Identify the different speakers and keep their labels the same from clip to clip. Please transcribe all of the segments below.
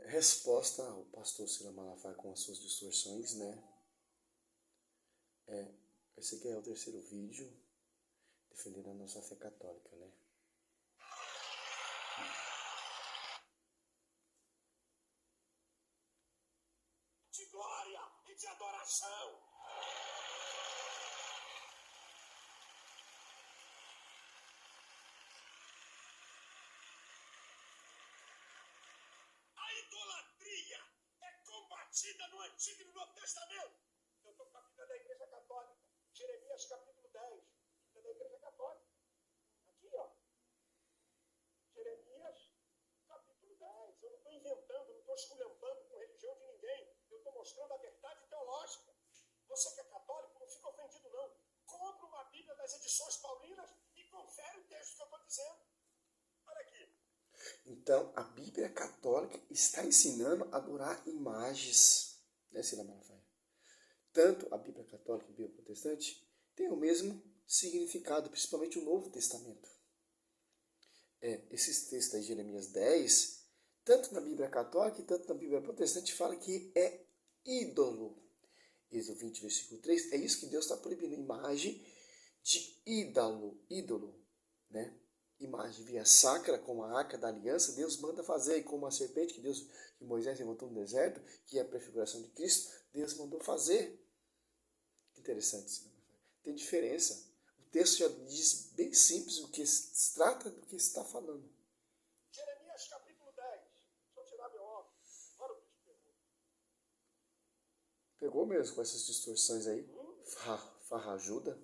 Speaker 1: Resposta ao pastor Silas Malafaia com as suas distorções, né? Esse aqui é o terceiro vídeo defendendo a nossa fé católica, né?
Speaker 2: De glória e de adoração. A idolatria é combatida no Antigo e no Novo Testamento. Eu estou com a Bíblia da Igreja Católica, Jeremias capítulo 10, Bíblia da Igreja Católica. Aqui, ó. Jeremias capítulo 10. Eu não estou inventando, não estou esculhambando com religião de ninguém. Eu estou mostrando a verdade teológica. Você que é católico, não fica ofendido, não. Compra uma Bíblia das edições paulinas e confere o texto que eu estou dizendo. Olha aqui.
Speaker 1: Então, a Bíblia católica está ensinando a adorar imagens, né, Silas Malafaia? Tanto a Bíblia católica e a Bíblia protestante têm o mesmo significado, principalmente o Novo Testamento. Esses textos de Jeremias 10, tanto na Bíblia católica e tanto na Bíblia protestante, fala que é ídolo. Êxodo 20, versículo 3, é isso que Deus está proibindo, imagem de ídolo, né? Imagem via sacra, como a arca da aliança, Deus manda fazer, e como a serpente que Moisés levantou no deserto, que é a prefiguração de Cristo, Deus mandou fazer. Interessante, tem diferença. O texto já diz bem simples o que se trata do que se está falando.
Speaker 2: Jeremias capítulo 10. Deixa eu tirar meu óculos. Olha o que te pegou.
Speaker 1: Pegou mesmo com essas distorções aí? Farrajuda?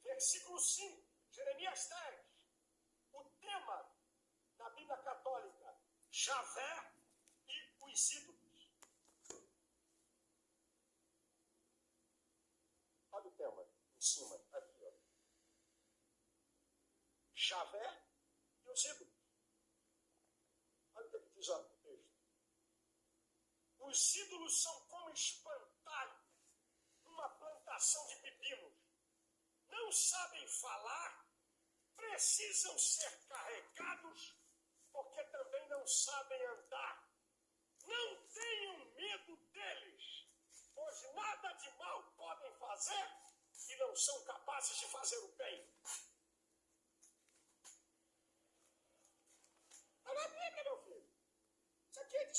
Speaker 2: Versículo 5. Jeremias 10. O tema da Bíblia Católica: Javé e os ídolos. Olha o tema em cima, aqui, ó. Javé e os ídolos. Olha o que diz o texto. Os ídolos são como espantalho numa plantação de pepinos. Não sabem falar, precisam ser carregados, porque também não sabem andar. Não tenham medo deles, pois nada de mal podem fazer e não são capazes de fazer o bem. Está na Bíblia, meu filho. Isso aqui é de...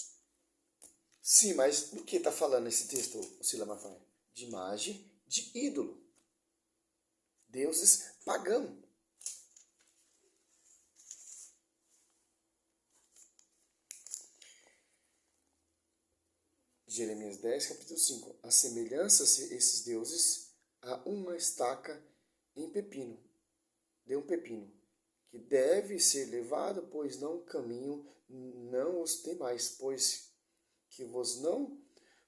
Speaker 1: Sim, mas do que está falando esse texto, Silas Malafaia? De imagem de ídolo. Deuses pagãos. Jeremias 10, capítulo 5. Assemelhança-se esses deuses a uma estaca em pepino, de um pepino, que deve ser levado, pois não caminho, não os temais, pois que vos não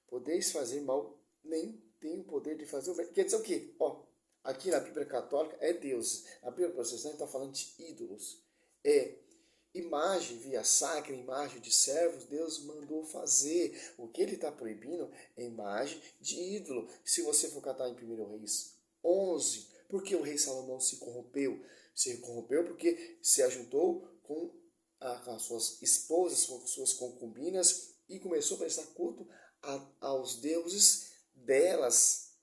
Speaker 1: podeis fazer mal, nem tem o poder de fazer o bem. Quer dizer o quê? Aqui na Bíblia Católica é Deus. A Bíblia Protestante está falando de ídolos. Imagem via sacra, imagem de servos, Deus mandou fazer. O que ele está proibindo é imagem de ídolo. Se você for catar em 1 Reis 11, por que o rei Salomão se corrompeu? Se corrompeu porque se ajuntou com as suas esposas, com suas concubinas e começou a prestar culto aos deuses delas.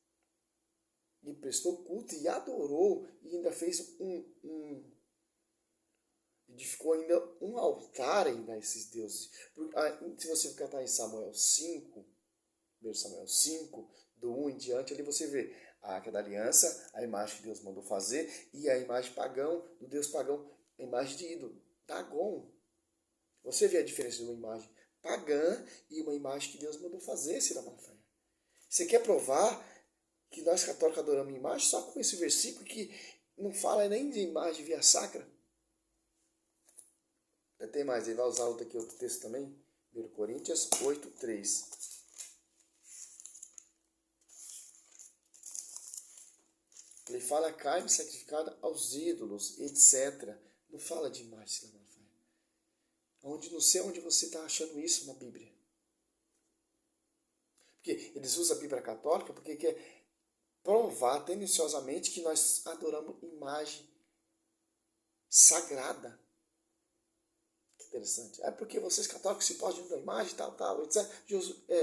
Speaker 1: E prestou culto e adorou e ainda fez edificou ainda um altar ainda a esses deuses. Se você catar em Samuel 5, 1 Samuel 5, do 1 em diante, ali você vê a Arca da Aliança, a imagem que Deus mandou fazer, e a imagem pagão, do Deus pagão, a imagem de ídolo, Dagon. Você vê a diferença de uma imagem pagã e uma imagem que Deus mandou fazer, Silas Malafaia. Você quer provar que nós católicos adoramos imagem só com esse versículo que não fala nem de imagem via sacra? Tem mais, ele vai usar outro texto também, 1 Coríntios 8, 3. Ele fala carne sacrificada aos ídolos, etc. Não fala de imagem, não sei onde você está achando isso na Bíblia. Porque eles usam a Bíblia católica porque quer provar tendenciosamente que nós adoramos imagem sagrada. Interessante. É porque vocês católicos se podem da imagem, tal, etc.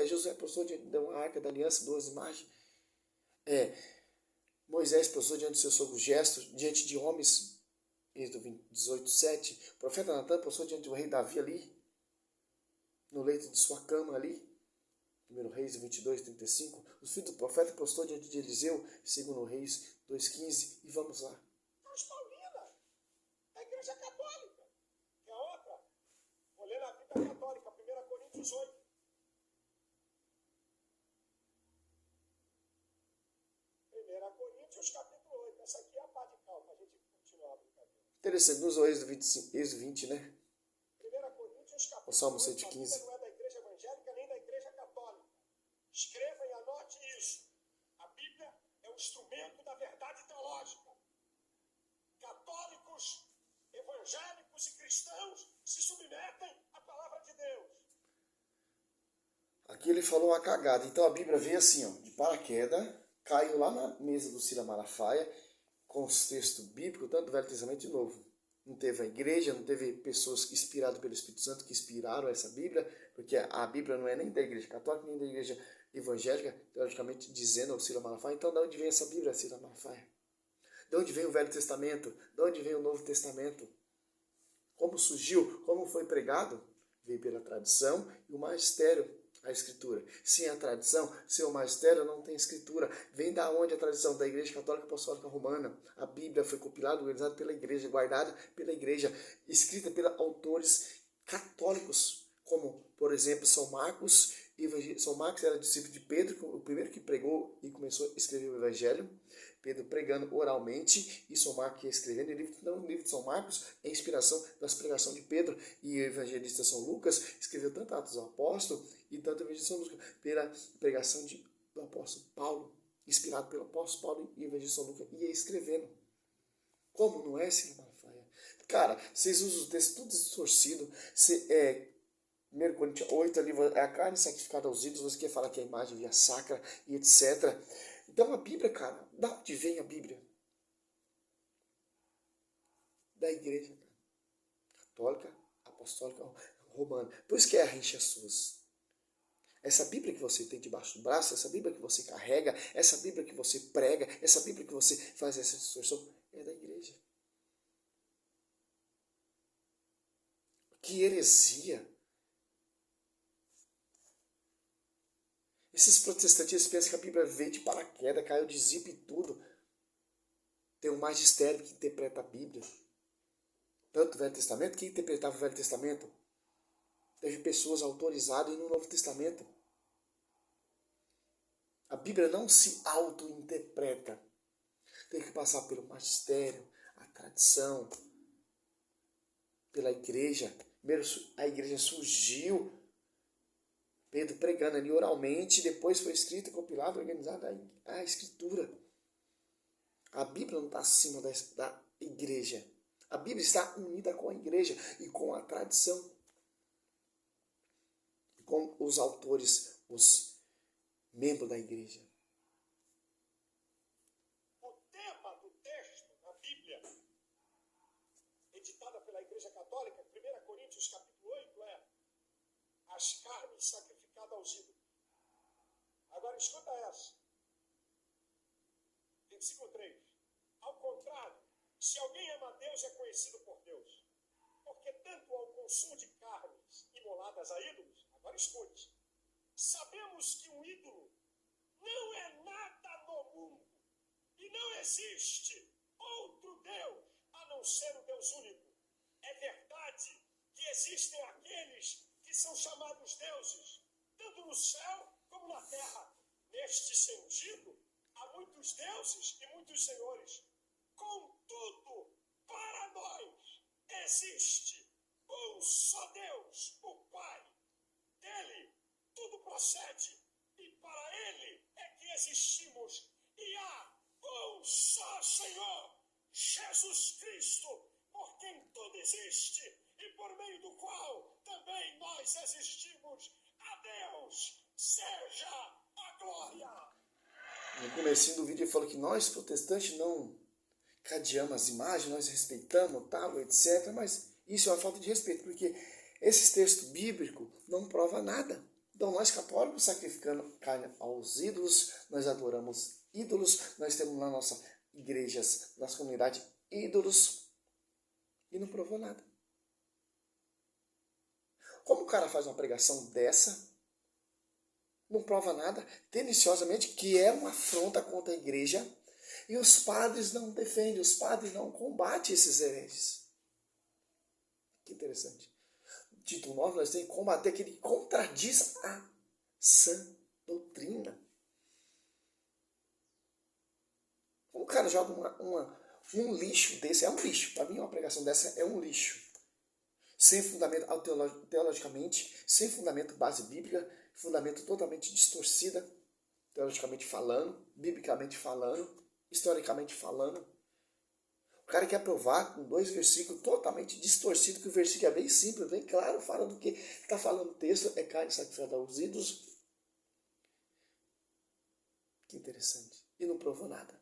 Speaker 1: Josué postou diante de uma arca da aliança, 2 imagens. Moisés postou diante do seu sogro Gesto, diante de homens, Êxodo 18:7. O profeta Natan postou diante do rei Davi ali, no leito de sua cama ali. 1 Reis 22:35. O filho do profeta postou diante de Eliseu, 2 Reis 2:15. E vamos lá.
Speaker 2: Mas Paulina, a igreja católica, que é outra. Vou ler na Bíblia católica, 1 Coríntios 8. 1 Coríntios capítulo 8. Essa aqui é a parte de calma, para a gente continuar a brincadeira.
Speaker 1: Interessante, nos Êxodo 20, né?
Speaker 2: 1 Coríntios capítulo 8.
Speaker 1: O Salmo
Speaker 2: A
Speaker 1: 115.
Speaker 2: Bíblia não é da igreja evangélica nem da igreja católica. Escreva e anote isso. A Bíblia é um instrumento da verdade teológica. Católicos, evangélicos e cristãos se submetem à palavra de Deus.
Speaker 1: Aqui ele falou uma cagada. Então a Bíblia veio assim, ó, de paraquedas, caiu lá na mesa do Cira Malafaia, com os textos bíblicos, tanto do Velho Testamento e Novo. Não teve a igreja, não teve pessoas inspiradas pelo Espírito Santo que inspiraram essa Bíblia, porque a Bíblia não é nem da igreja católica, nem da igreja evangélica, teologicamente dizendo ao Cira Malafaia. Então de onde vem essa Bíblia, Cira Malafaia? De onde vem o Velho Testamento? De onde vem o Novo Testamento? Como surgiu? Como foi pregado? Veio pela tradição e o magistério, a escritura. Sem a tradição, sem o magistério, não tem escritura. Vem da onde a tradição? Da Igreja Católica Apostólica Romana. A Bíblia foi compilada, organizada pela igreja, guardada pela igreja, escrita por autores católicos, como, por exemplo, São Marcos. São Marcos era discípulo de Pedro, o primeiro que pregou e começou a escrever o Evangelho. Pedro pregando oralmente e São Marcos escrevendo. No livro de São Marcos é a inspiração das pregações de Pedro, e o evangelista São Lucas escreveu tanto Atos do Apóstolo e tanto o evangelista São Lucas pela pregação do apóstolo Paulo, inspirado pelo apóstolo Paulo e o evangelista São Lucas, ia escrevendo. Como não é, Cira Malafaia? Cara, vocês usam o texto tudo distorcido. 1 Coríntios 8, ali, é a carne sacrificada aos ídolos, você quer falar que a imagem via sacra e etc. Então a Bíblia, cara, da onde vem a Bíblia? Da igreja católica, apostólica, romana. Por isso que é a rincha suas. Essa Bíblia que você tem debaixo do braço, essa Bíblia que você carrega, essa Bíblia que você prega, essa Bíblia que você faz essa distorção, é da igreja. Que heresia! Esses protestantes pensam que a Bíblia veio de paraquedas, caiu de zip e tudo. Tem um magistério que interpreta a Bíblia. Tanto o Velho Testamento, quem interpretava o Velho Testamento? Teve pessoas autorizadas no Novo Testamento. A Bíblia não se auto-interpreta. Tem que passar pelo magistério, a tradição, pela igreja. Primeiro a igreja surgiu, Pedro pregando ali oralmente, depois foi escrita, compilada, organizada a escritura. A Bíblia não está acima da igreja. A Bíblia está unida com a igreja e com a tradição. Com os autores, os membros da igreja.
Speaker 2: O tema do texto na Bíblia, editada pela Igreja Católica, 1 Coríntios capítulo 8, é as carnes sacrificadas aos ídolos. Agora escuta essa. Versículo 3. Ao contrário, se alguém ama a Deus, é conhecido por Deus. Porque tanto ao consumo de carnes imoladas a ídolos, agora escute, sabemos que um ídolo não é nada no mundo e não existe outro Deus a não ser o Deus único. É verdade que existem aqueles que são chamados deuses, tanto no céu como na terra. Neste sentido, há muitos deuses e muitos senhores. Contudo, para nós existe um só Deus, o Pai. Dele tudo procede e para ele é que existimos. E há um só Senhor, Jesus Cristo, por quem tudo existe e por meio do qual também nós existimos. A Deus seja a glória.
Speaker 1: No comecinho do vídeo ele falou que nós, protestantes, não cadeamos as imagens, nós respeitamos, tal, etc. Mas isso é uma falta de respeito, porque Esse texto bíblico não prova nada. Então, nós católicos sacrificando carne aos ídolos, nós adoramos ídolos, nós temos na nossa igrejas, nossa comunidade, ídolos, e não provou nada. Como o cara faz uma pregação dessa, não prova nada, tendenciosamente, que é uma afronta contra a igreja, e os padres não defendem, os padres não combatem esses hereges. Que interessante. Título 9, nós temos que combater aquele que contradiz a sã doutrina. Um cara joga um lixo desse, é um lixo. Para mim, uma pregação dessa é um lixo. Sem fundamento teologicamente, sem fundamento base bíblica, fundamento totalmente distorcida, teologicamente falando, biblicamente falando, historicamente falando. O cara quer provar com 2 versículos totalmente distorcidos, que o versículo é bem simples, bem claro, fala do que está falando o texto, é carne sacrificada aos ídolos. Que interessante. E não provou nada.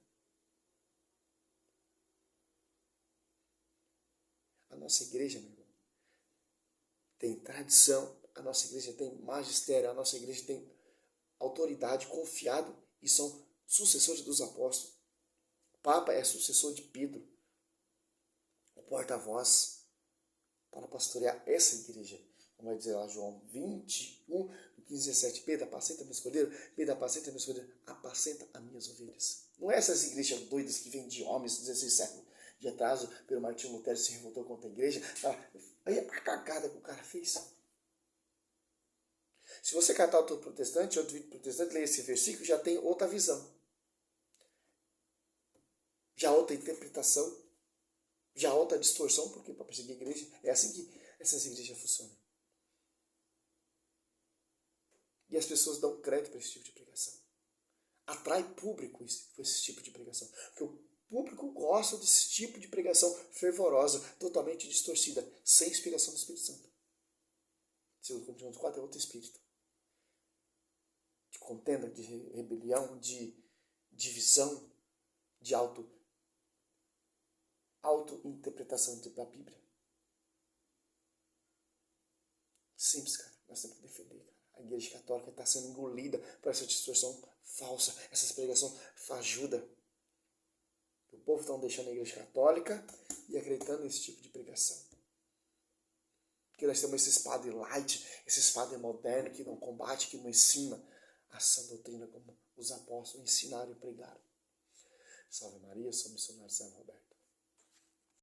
Speaker 1: A nossa igreja, meu irmão, tem tradição, a nossa igreja tem magistério, a nossa igreja tem autoridade, confiado, e são sucessores dos apóstolos. O Papa é sucessor de Pedro, o porta-voz para pastorear essa igreja. Como vai dizer lá João 21, 15, 17, Pedro, apacenta meu escolheiro, Pedro, apacenta meu escolheiro, apacenta as minhas ovelhas. Não é essas igrejas doidas que vêm de homens 16 séculos de atraso, pelo Martinho Lutero se revoltou contra a igreja. Aí a cagada que o cara fez. Se você catar outro protestante, outro vídeo protestante, lê esse versículo, já tem outra visão. Já outra interpretação, já outra distorção, porque para perseguir a igreja, é assim que essas igrejas funcionam. E as pessoas dão crédito para esse tipo de pregação. Atrai público esse tipo de pregação. Porque o público gosta desse tipo de pregação fervorosa, totalmente distorcida, sem inspiração do Espírito Santo. 2 Coríntios 4 é outro espírito. De contenda, de rebelião, de divisão, de auto-interpretação da Bíblia. Simples, cara. Nós temos que defender, cara. A igreja católica está sendo engolida por essa distorção falsa, essa pregação fajuda. O povo está deixando a igreja católica e acreditando nesse tipo de pregação. Porque nós temos esses padres light, esses padres modernos que não combatem, que não ensinam a sã doutrina como os apóstolos ensinaram e pregaram. Salve Maria, sou missionário São Roberto.